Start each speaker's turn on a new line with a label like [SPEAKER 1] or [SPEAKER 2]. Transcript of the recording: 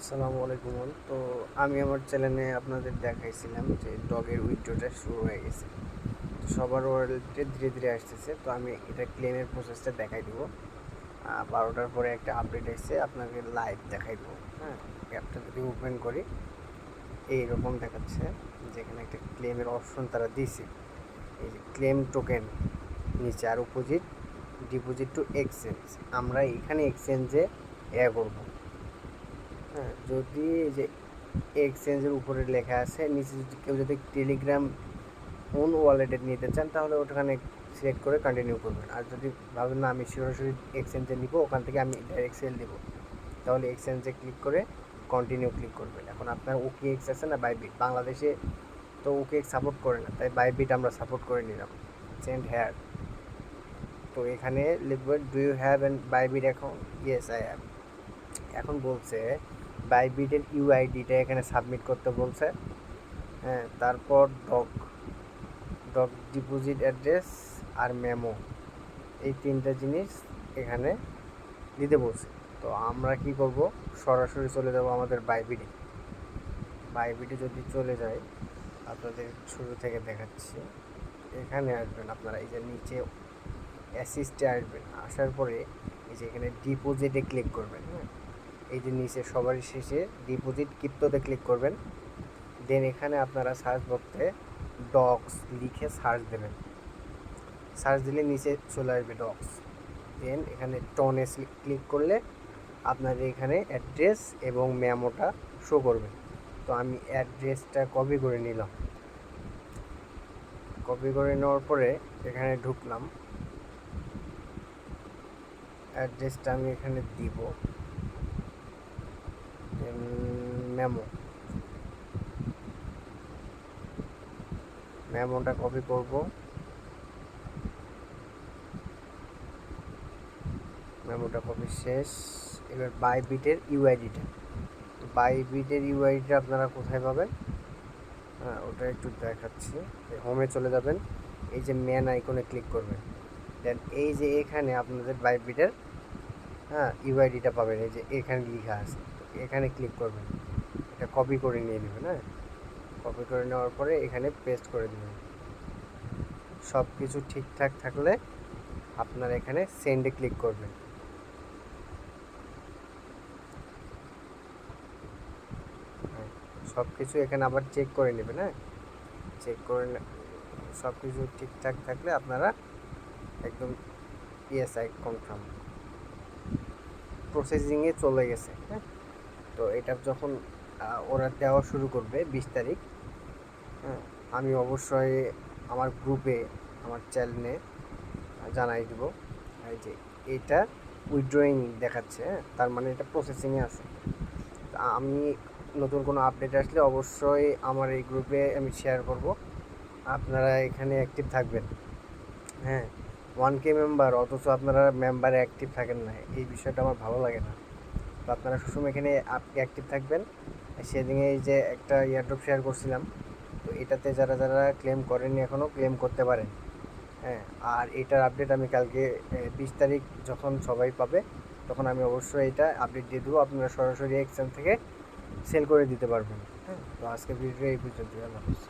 [SPEAKER 1] আসসালামু আলাইকুম অল। তো আমি আমার চ্যানেলে আপনাদের দেখাইছিলাম যে ডগের উইথড্রটা শুরু হয়ে গেছে। তো সবার ওয়ালেটে ধীরে ধীরে আসতেছে। তো আমি এটা ক্লেমের প্রসেসটা দেখাই দেবো। 12টার পরে একটা আপডেট এসেছে, আপনাকে লাইভ দেখাই দেবো। হ্যাঁ, অ্যাপটা যদি ওপেন করি এইরকম দেখাচ্ছে, যেখানে একটা ক্লেমের অপশন তারা দিয়েছে। এই যে ক্লেম টোকেন নিচে আর অপোজিট ডিপোজিট টু এক্সচেঞ্জ, আমরা এখানে এক্সচেঞ্জে করবো। হ্যাঁ, যদি এই যে এক্সচেঞ্জের উপরে লেখা আছে, নিচে যদি কেউ যদি টেলিগ্রাম ওন ওয়ালেটে নিতে চান তাহলে ওখানে সিলেক্ট করে কন্টিনিউ করবেন। আর যদি ভাবেন না আমি সরাসরি এক্সচেঞ্জে নিব, ওখান থেকে আমি ডাইরেক্ট সেল দেবো, তাহলে এক্সচেঞ্জে ক্লিক করে কন্টিনিউ ক্লিক করবেন। এখন আপনার OKX আছে না, বাইবিট, বাংলাদেশে তো OKX সাপোর্ট করে না, তাই বাইবিট আমরা সাপোর্ট করে নিলাম। সেন্ড হেয়ার, তো এখানে লিখবে do you have and Bybit account? Yes I have. এখন বলছে বাইবিটের ইউআইডিটা এখানে সাবমিট করতে বলছে। হ্যাঁ, তারপর ডগ ডিপোজিট অ্যাড্রেস আর মেমো, এই তিনটা জিনিস এখানে দিতে বলছে। তো আমরা কি করব, সরাসরি চলে যাব আমাদের বাইবিটে যদি চলে যায়, আপনাদের শুরু থেকে দেখাচ্ছি। এখানে আসবেন আপনারা, এই যে নিচে অ্যাসিস্টে আসবেন, আসার পরে এই যে এখানে ডিপোজিটে ক্লিক করবেন। হ্যাঁ, এই যে নিচে সবারই শেষে ডিপোজিট ক্রিপ্টোতে ক্লিক করবেন। দেন এখানে আপনারা সার্চ বক্সে ডগস লিখে সার্চ দেবেন। সার্চ দিলে নিচে চলে আসবে ডগস। দেন এখানে টোনে ক্লিক করলে আপনাদের এখানে অ্যাড্রেস এবং মেমোটা শো করবে। তো আমি অ্যাড্রেসটা কপি করে নিলাম। কপি করে নেওয়ার পরে এখানে ঢুকলাম, অ্যাড্রেসটা আমি এখানে দিব। মেমোটা কপি করব, মেমোটা কপি শেষ। এবার বাইবিটের ইউআইডিটা, তো বাইবিটের ইউআইডিটা আপনারা কোথায় পাবেন? হ্যাঁ, ওটা একটু দেখাচ্ছি। হোমে চলে যাবেন, এই যে ম্যান আইকনে ক্লিক করবেন। দেন এই যে এখানে আপনাদের বাইবিটের ইউআইডিটা পাবেন, এই যে এখানে লেখা আছে, এখানে ক্লিক করবেন। এটা কপি করে নিয়ে নেবেন। হ্যাঁ, কপি করে নেওয়ার পরে এখানে পেস্ট করে দেবেন। সব কিছু ঠিকঠাক থাকলে আপনারা এখানে সেন্ডে ক্লিক করবেন। সব কিছু এখানে আবার চেক করে নেবেন। হ্যাঁ, চেক করে সব কিছু ঠিকঠাক থাকলে আপনারা একদম আই কনফার্ম, প্রসেসিংয়ে চলে গেছে। হ্যাঁ, তো এটা যখন ওরা দেওয়া শুরু করবে 20 তারিখ, হ্যাঁ, আমি অবশ্যই আমার গ্রুপে, আমার চ্যানেলে জানাই দেবো। এই যে এটা উইথড্রয়িং দেখাচ্ছে, হ্যাঁ, তার মানে এটা প্রসেসিংয়ে আছে। আমি নতুন কোনো আপডেট আসলে অবশ্যই আমার এই গ্রুপে আমি শেয়ার করব, আপনারা এখানে অ্যাক্টিভ থাকবেন। হ্যাঁ, 1K মেম্বার, অথচ আপনারা মেম্বারে অ্যাক্টিভ থাকেন না, এই বিষয়টা আমার ভালো লাগে না। তো আপনারা সবসময় এখানে অ্যাক্টিভ থাকবেন। সেদিনে এই যে একটা ইয়ারড্রপ শেয়ার করছিলাম, তো এটাতে যারা যারা ক্লেম করেননি এখনও ক্লেম করতে পারেন। হ্যাঁ, আর এটার আপডেট আমি কালকে 20 তারিখ যখন সবাই পাবে তখন আমি অবশ্যই এটা আপডেট দিয়ে দেবো, আপনারা সরাসরি এক্সচেঞ্জ থেকে সেল করে দিতে পারবেন। হ্যাঁ, তো আজকে ভিডিও এই পর্যন্ত। আল্লাহ হাফেজ।